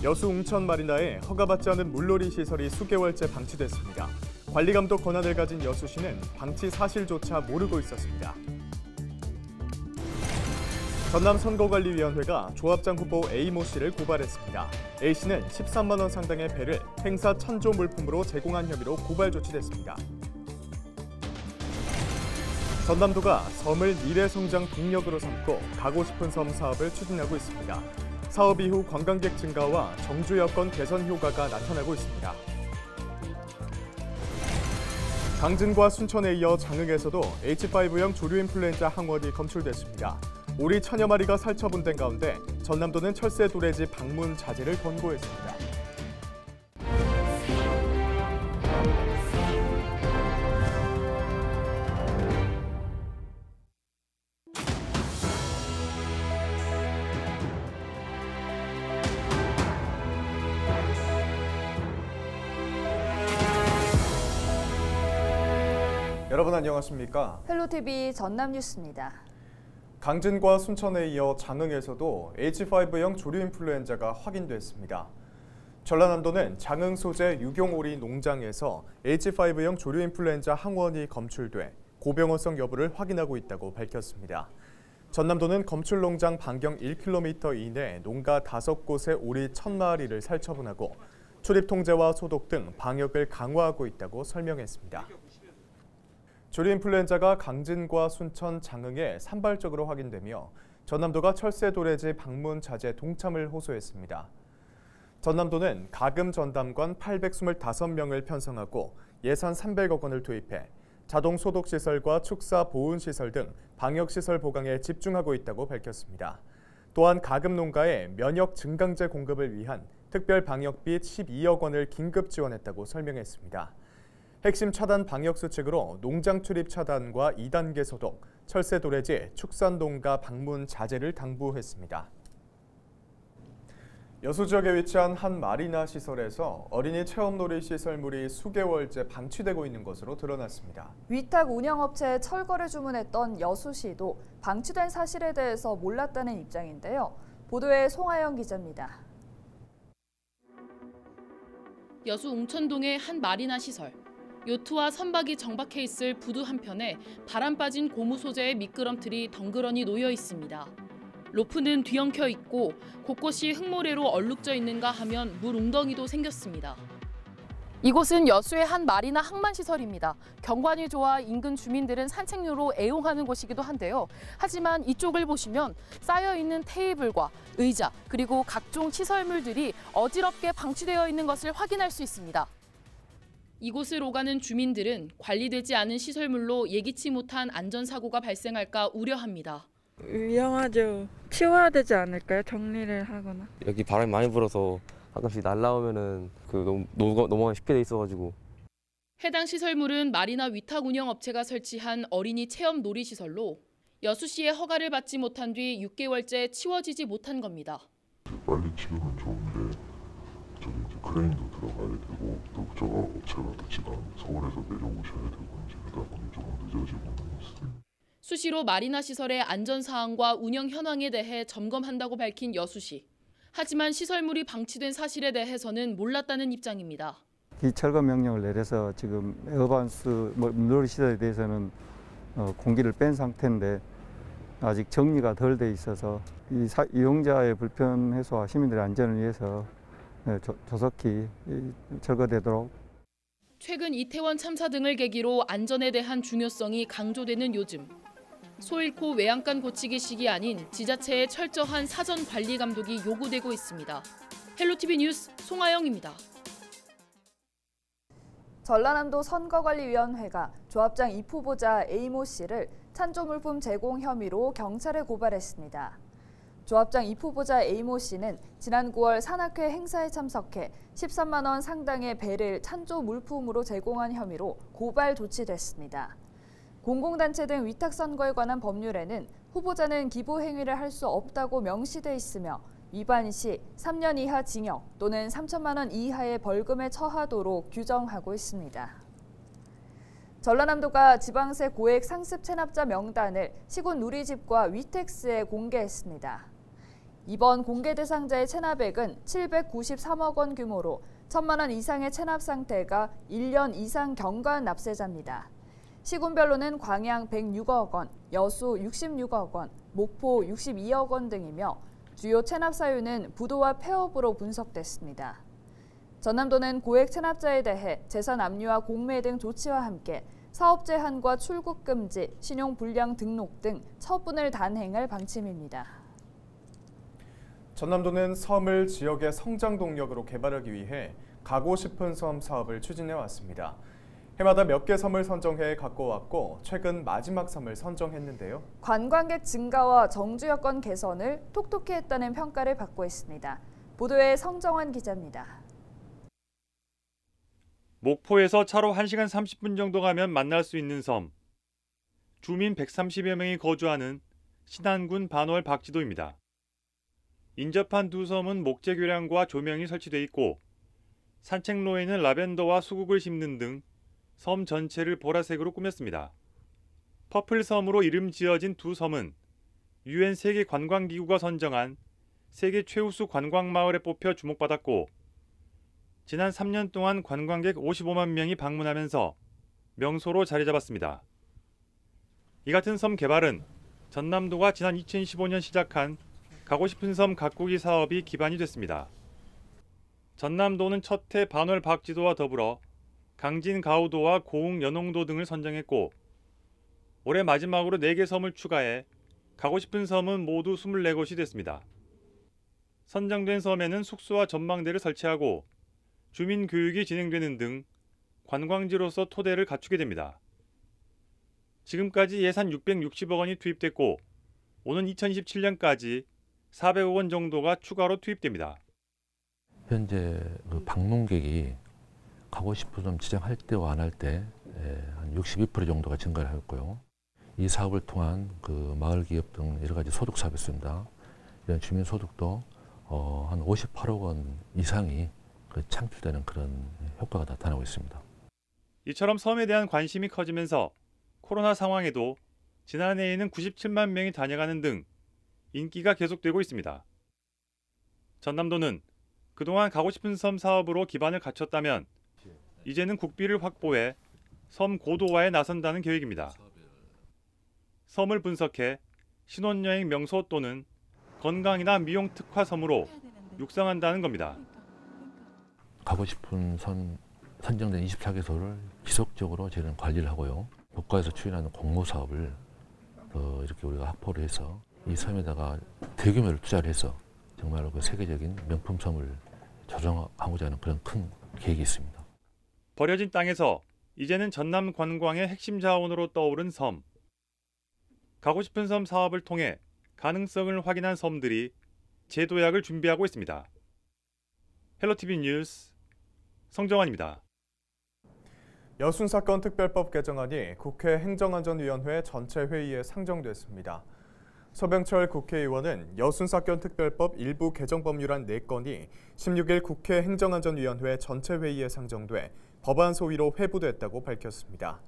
여수 웅천 마리나에 허가받지 않은 물놀이 시설이 수개월째 방치됐습니다. 관리감독 권한을 가진 여수시는 방치 사실조차 모르고 있었습니다. 전남선거관리위원회가 조합장 후보 A모 씨를 고발했습니다. A씨는 13만 원 상당의 배를 행사 찬조 물품으로 제공한 혐의로 고발 조치됐습니다. 전남도가 섬을 미래성장 동력으로 삼고 가고 싶은 섬 사업을 추진하고 있습니다. 사업 이후 관광객 증가와 정주 여건 개선 효과가 나타나고 있습니다. 강진과 순천에 이어 장흥에서도 H5형 조류 인플루엔자 항원이 검출됐습니다. 오리 천여 마리가 살처분된 가운데 전남도는 철새 도래지 방문 자제를 권고했습니다. 여러분 안녕하십니까? 헬로TV 전남뉴스입니다. 강진과 순천에 이어 장흥에서도 H5형 조류 인플루엔자가 확인됐습니다. 전라남도는 장흥 소재 유경오리 농장에서 H5형 조류 인플루엔자 항원이 검출돼 고병어성 여부를 확인하고 있다고 밝혔습니다. 전남도는 검출 농장 반경 1km 이내 농가 5곳의 오리 1,000마리를 살처분하고 출입 통제와 소독 등 방역을 강화하고 있다고 설명했습니다. 조류 인플루엔자가 강진과 순천, 장흥에 산발적으로 확인되며 전남도가 철새 도래지 방문 자제 동참을 호소했습니다. 전남도는 가금 전담관 825명을 편성하고 예산 300억 원을 투입해 자동 소독 시설과 축사 보온 시설 등 방역 시설 보강에 집중하고 있다고 밝혔습니다. 또한 가금 농가에 면역 증강제 공급을 위한 특별 방역비 12억 원을 긴급 지원했다고 설명했습니다. 핵심 차단 방역 수칙으로 농장 출입 차단과 2단계 소독, 철새 도래지, 축산 농가 방문 자제를 당부했습니다. 여수 지역에 위치한 한 마리나 시설에서 어린이 체험놀이 시설물이 수개월째 방치되고 있는 것으로 드러났습니다. 위탁 운영업체에 철거를 주문했던 여수시도 방치된 사실에 대해서 몰랐다는 입장인데요. 보도에 송하영 기자입니다. 여수 웅천동의 한 마리나 시설. 요트와 선박이 정박해 있을 부두 한편에 바람 빠진 고무 소재의 미끄럼틀이 덩그러니 놓여 있습니다. 로프는 뒤엉켜 있고 곳곳이 흙모래로 얼룩져 있는가 하면 물 웅덩이도 생겼습니다. 이곳은 여수의 한 마리나 항만시설입니다. 경관이 좋아 인근 주민들은 산책로로 애용하는 곳이기도 한데요. 하지만 이쪽을 보시면 쌓여있는 테이블과 의자 그리고 각종 시설물들이 어지럽게 방치되어 있는 것을 확인할 수 있습니다. 이곳을 오가는 주민들은 관리되지 않은 시설물로 예기치 못한 안전사고가 발생할까 우려합니다. 위험하죠. 치워야 되지 않을까요? 정리를 하거나. 여기 바람이 많이 불어서 가끔씩 날라오면은 넘어가기 쉽게 돼 있어가지고. 해당 시설물은 마리나 위탁 운영업체가 설치한 어린이 체험 놀이시설로 여수시의 허가를 받지 못한 뒤 6개월째 치워지지 못한 겁니다. 빨리 치우면 좋은데 저기 이제 크레인도 들어가야 되고 또 저거 업체가 또 지금 서울에서 내려오셔야 되고 이제 그러다 보니 조금 늦어지고 있습니다. 수시로 마리나 시설의 안전 사항과 운영 현황에 대해 점검한다고 밝힌 여수시. 하지만 시설물이 방치된 사실에 대해서는 몰랐다는 입장입니다. 이 철거 명령을 내려서 지금 에어반스 물놀이 시설에 대해서는 공기를 뺀 상태인데 아직 정리가 덜 돼 있어서 이용자의 불편 해소와 시민들의 안전을 위해서 조속히 철거되도록. 최근 이태원 참사 등을 계기로 안전에 대한 중요성이 강조되는 요즘. 소 잃고 외양간 고치기 식이 아닌 지자체의 철저한 사전 관리 감독이 요구되고 있습니다. 헬로TV 뉴스 송하영입니다. 전라남도 선거관리위원회가 조합장 입 후보자 A모 씨를 찬조물품 제공 혐의로 경찰에 고발했습니다. 조합장 입 후보자 A모 씨는 지난 9월 산악회 행사에 참석해 13만 원 상당의 배를 찬조 물품으로 제공한 혐의로 고발 조치됐습니다. 공공단체 등 위탁선거에 관한 법률에는 후보자는 기부 행위를 할 수 없다고 명시돼 있으며 위반 시 3년 이하 징역 또는 3천만 원 이하의 벌금에 처하도록 규정하고 있습니다. 전라남도가 지방세 고액 상습 체납자 명단을 시군 누리집과 위텍스에 공개했습니다. 이번 공개 대상자의 체납액은 793억 원 규모로 1,000만 원 이상의 체납 상태가 1년 이상 경과한 납세자입니다. 시군별로는 광양 106억 원, 여수 66억 원, 목포 62억 원 등이며 주요 체납 사유는 부도와 폐업으로 분석됐습니다. 전남도는 고액 체납자에 대해 재산 압류와 공매 등 조치와 함께 사업 제한과 출국 금지, 신용 불량 등록 등 처분을 단행할 방침입니다. 전남도는 섬을 지역의 성장 동력으로 개발하기 위해 가고 싶은 섬 사업을 추진해 왔습니다. 해마다 몇 개 섬을 선정해 갖고 왔고 최근 마지막 섬을 선정했는데요. 관광객 증가와 정주 여건 개선을 톡톡히 했다는 평가를 받고 있습니다. 보도에 성정환 기자입니다. 목포에서 차로 1시간 30분 정도 가면 만날 수 있는 섬. 주민 130여 명이 거주하는 신안군 반월 박지도입니다. 인접한 두 섬은 목재 교량과 조명이 설치돼 있고 산책로에는 라벤더와 수국을 심는 등 섬 전체를 보라색으로 꾸몄습니다. 퍼플섬으로 이름 지어진 두 섬은 UN 세계관광기구가 선정한 세계 최우수 관광마을에 뽑혀 주목받았고 지난 3년 동안 관광객 55만 명이 방문하면서 명소로 자리 잡았습니다. 이 같은 섬 개발은 전남도가 지난 2015년 시작한 가고 싶은 섬 가꾸기 사업이 기반이 됐습니다. 전남도는 첫해 반월 박지도와 더불어 강진 가우도와 고흥 연홍도 등을 선정했고 올해 마지막으로 4개 섬을 추가해 가고 싶은 섬은 모두 24곳이 됐습니다. 선정된 섬에는 숙소와 전망대를 설치하고 주민 교육이 진행되는 등 관광지로서 토대를 갖추게 됩니다. 지금까지 예산 660억 원이 투입됐고 오는 2027년까지 400억 원 정도가 추가로 투입됩니다. 현재 그 방문객이 가고 싶은 섬 지정할 때와 안 할 때 한 62% 정도가 증가를 하였고요. 이 사업을 통한 그 마을 기업 등 여러 가지 소득 사업이 있습니다. 이런 주민 소득도 한 58억 원 이상이 창출되는 그런 효과가 나타나고 있습니다. 이처럼 섬에 대한 관심이 커지면서 코로나 상황에도 지난해에는 97만 명이 다녀가는 등 인기가 계속되고 있습니다. 전남도는 그동안 가고 싶은 섬 사업으로 기반을 갖췄다면 이제는 국비를 확보해 섬 고도화에 나선다는 계획입니다. 섬을 분석해 신혼여행 명소 또는 건강이나 미용 특화 섬으로 육성한다는 겁니다. 가고 싶은 섬 선정된 24개소를 지속적으로 저희는 관리를 하고요. 국가에서 추진하는 공모 사업을 이렇게 우리가 확보를 해서 이 섬에다가 대규모로 투자를 해서 정말로 그 세계적인 명품 섬을 조성하고자 하는 그런 큰 계획이 있습니다. 버려진 땅에서 이제는 전남 관광의 핵심 자원으로 떠오른 섬. 가고 싶은 섬 사업을 통해 가능성을 확인한 섬들이 재도약을 준비하고 있습니다. 헬로티비 뉴스 성정환입니다. 여순사건 특별법 개정안이 국회 행정안전위원회 전체 회의에 상정됐습니다. 서병철 국회의원은 여순사건 특별법 일부 개정 법률안 4건이 16일 국회 행정안전위원회 전체 회의에 상정돼 법안 소위로 회부됐다고 밝혔습니다.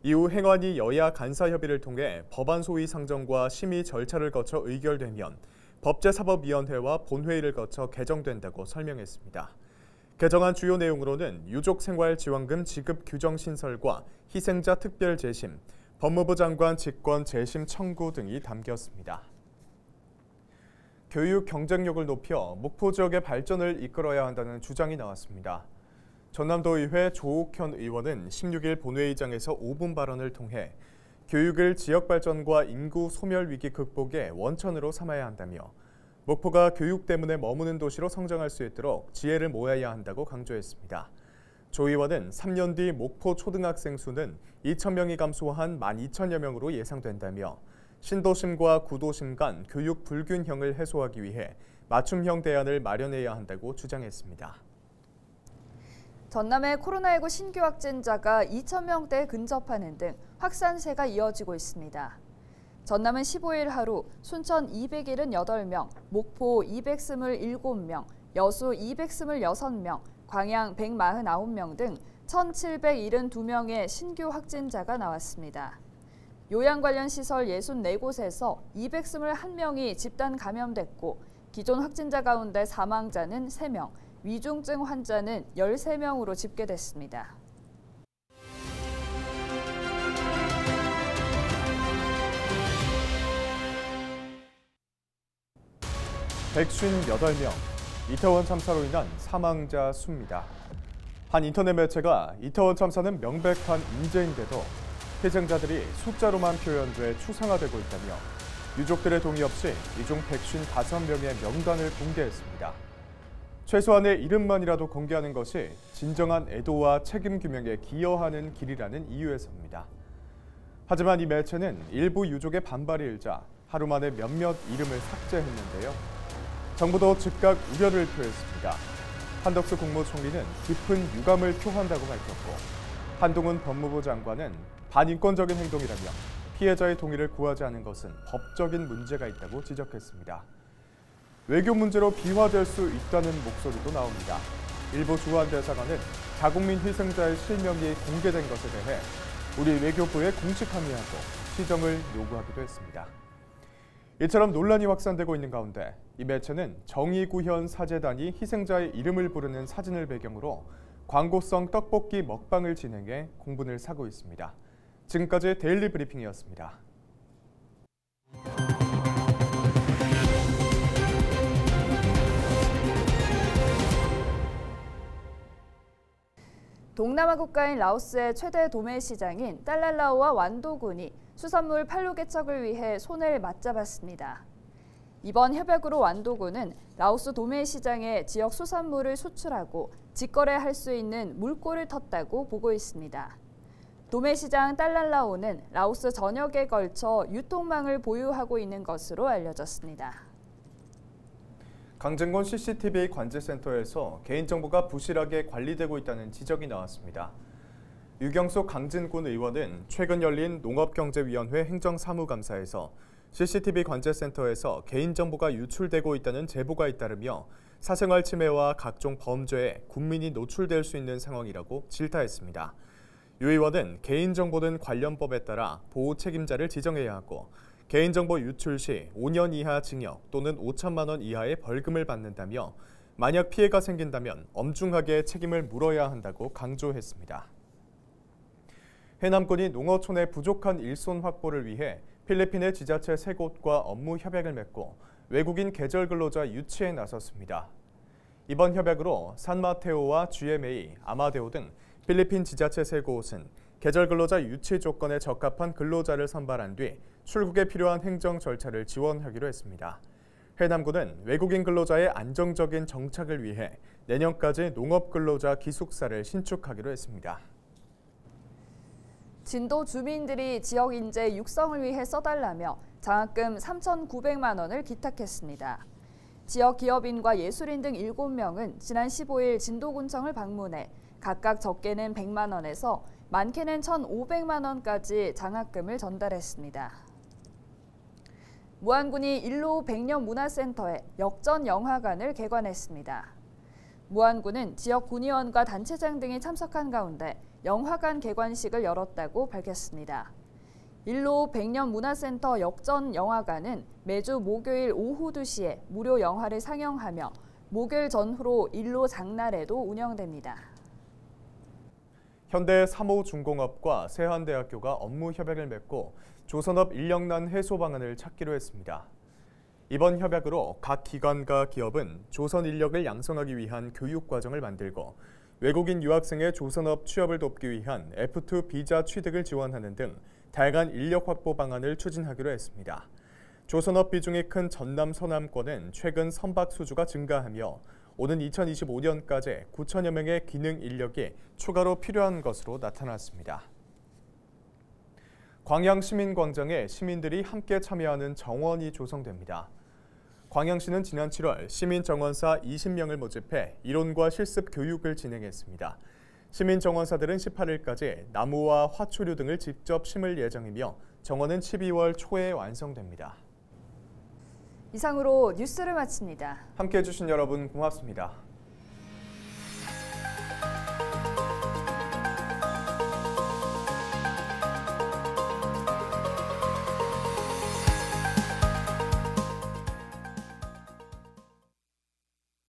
이후 행안위 여야 간사 협의를 통해 법안 소위 상정과 심의 절차를 거쳐 의결되면 법제사법위원회와 본회의를 거쳐 개정된다고 설명했습니다. 개정안 주요 내용으로는 유족생활지원금 지급 규정 신설과 희생자 특별 재심, 법무부 장관 직권 재심 청구 등이 담겼습니다. 교육 경쟁력을 높여 목포 지역의 발전을 이끌어야 한다는 주장이 나왔습니다. 전남도의회 조옥현 의원은 16일 본회의장에서 5분 발언을 통해 교육을 지역 발전과 인구 소멸 위기 극복의 원천으로 삼아야 한다며 목포가 교육 때문에 머무는 도시로 성장할 수 있도록 지혜를 모아야 한다고 강조했습니다. 조 의원은 3년 뒤 목포 초등학생 수는 2,000명이 감소한 12,000여 명으로 예상된다며 신도심과 구도심 간 교육 불균형을 해소하기 위해 맞춤형 대안을 마련해야 한다고 주장했습니다. 전남의 코로나19 신규 확진자가 2,000명대에 근접하는 등 확산세가 이어지고 있습니다. 전남은 15일 하루 순천 278명, 목포 227명, 여수 226명, 광양 149명 등 1,772명의 신규 확진자가 나왔습니다. 요양 관련 시설 64곳에서 221명이 집단 감염됐고 기존 확진자 가운데 사망자는 3명, 위중증 환자는 13명으로 집계됐습니다. (158명) 이태원 참사로 인한 사망자 수입니다. 한 인터넷 매체가 이태원 참사는 명백한 인재인데도 희생자들이 숫자로만 표현돼 추상화되고 있다며 유족들의 동의 없이 이 중 155명의 명단을 공개했습니다. 최소한의 이름만이라도 공개하는 것이 진정한 애도와 책임 규명에 기여하는 길이라는 이유에서입니다. 하지만 이 매체는 일부 유족의 반발이 일자 하루 만에 몇몇 이름을 삭제했는데요. 정부도 즉각 우려를 표했습니다. 한덕수 국무총리는 깊은 유감을 표한다고 밝혔고 한동훈 법무부 장관은 반인권적인 행동이라며 피해자의 동의를 구하지 않은 것은 법적인 문제가 있다고 지적했습니다. 외교 문제로 비화될 수 있다는 목소리도 나옵니다. 일부 주한 대사관은 자국민 희생자의 실명이 공개된 것에 대해 우리 외교부에 공식 항의하고 시정을 요구하기도 했습니다. 이처럼 논란이 확산되고 있는 가운데 이 매체는 정의구현 사재단이 희생자의 이름을 부르는 사진을 배경으로 광고성 떡볶이 먹방을 진행해 공분을 사고 있습니다. 지금까지 데일리 브리핑이었습니다. 동남아 국가인 라오스의 최대 도매 시장인 딸랄라오와 완도군이 수산물 판로 개척을 위해 손을 맞잡았습니다. 이번 협약으로 완도군은 라오스 도매 시장에 지역 수산물을 수출하고 직거래할 수 있는 물꼬를 텄다고 보고 있습니다. 도매 시장 딸랄라오는 라오스 전역에 걸쳐 유통망을 보유하고 있는 것으로 알려졌습니다. 강진권 CCTV 관제센터에서 개인정보가 부실하게 관리되고 있다는 지적이 나왔습니다. 유경수 강진권 의원은 최근 열린 농업경제위원회 행정사무감사에서 CCTV 관제센터에서 개인정보가 유출되고 있다는 제보가 잇따르며 사생활 침해와 각종 범죄에 국민이 노출될 수 있는 상황이라고 질타했습니다. 유 의원은 개인정보는 관련법에 따라 보호 책임자를 지정해야 하고 개인정보 유출 시 5년 이하 징역 또는 5천만 원 이하의 벌금을 받는다며 만약 피해가 생긴다면 엄중하게 책임을 물어야 한다고 강조했습니다. 해남군이 농어촌의 부족한 일손 확보를 위해 필리핀의 지자체 3곳과 업무 협약을 맺고 외국인 계절 근로자 유치에 나섰습니다. 이번 협약으로 산마테오와 GMA, 아마데오 등 필리핀 지자체 3곳은 계절 근로자 유치 조건에 적합한 근로자를 선발한 뒤 출국에 필요한 행정 절차를 지원하기로 했습니다. 해남군은 외국인 근로자의 안정적인 정착을 위해 내년까지 농업 근로자 기숙사를 신축하기로 했습니다. 진도 주민들이 지역 인재 육성을 위해 써달라며 장학금 3,900만 원을 기탁했습니다. 지역 기업인과 예술인 등 7명은 지난 15일 진도군청을 방문해 각각 적게는 100만 원에서 많게는 1,500만 원까지 장학금을 전달했습니다. 무안군이 일로 백년 문화센터에 역전 영화관을 개관했습니다. 무안군은 지역 군의원과 단체장 등이 참석한 가운데 영화관 개관식을 열었다고 밝혔습니다. 일로 백년 문화센터 역전 영화관은 매주 목요일 오후 2시에 무료 영화를 상영하며 목요일 전후로 일로 장날에도 운영됩니다. 현대 삼호중공업과 세한대학교가 업무 협약을 맺고 조선업 인력난 해소 방안을 찾기로 했습니다. 이번 협약으로 각 기관과 기업은 조선 인력을 양성하기 위한 교육 과정을 만들고 외국인 유학생의 조선업 취업을 돕기 위한 F2 비자 취득을 지원하는 등 다양한 인력 확보 방안을 추진하기로 했습니다. 조선업 비중이 큰 전남 서남권은 최근 선박 수주가 증가하며 오는 2025년까지 9천여 명의 기능 인력이 추가로 필요한 것으로 나타났습니다. 광양시민광장에 시민들이 함께 참여하는 정원이 조성됩니다. 광양시는 지난 7월 시민정원사 20명을 모집해 이론과 실습 교육을 진행했습니다. 시민정원사들은 18일까지 나무와 화초류 등을 직접 심을 예정이며 정원은 12월 초에 완성됩니다. 이상으로 뉴스를 마칩니다. 함께해 주신 여러분 고맙습니다.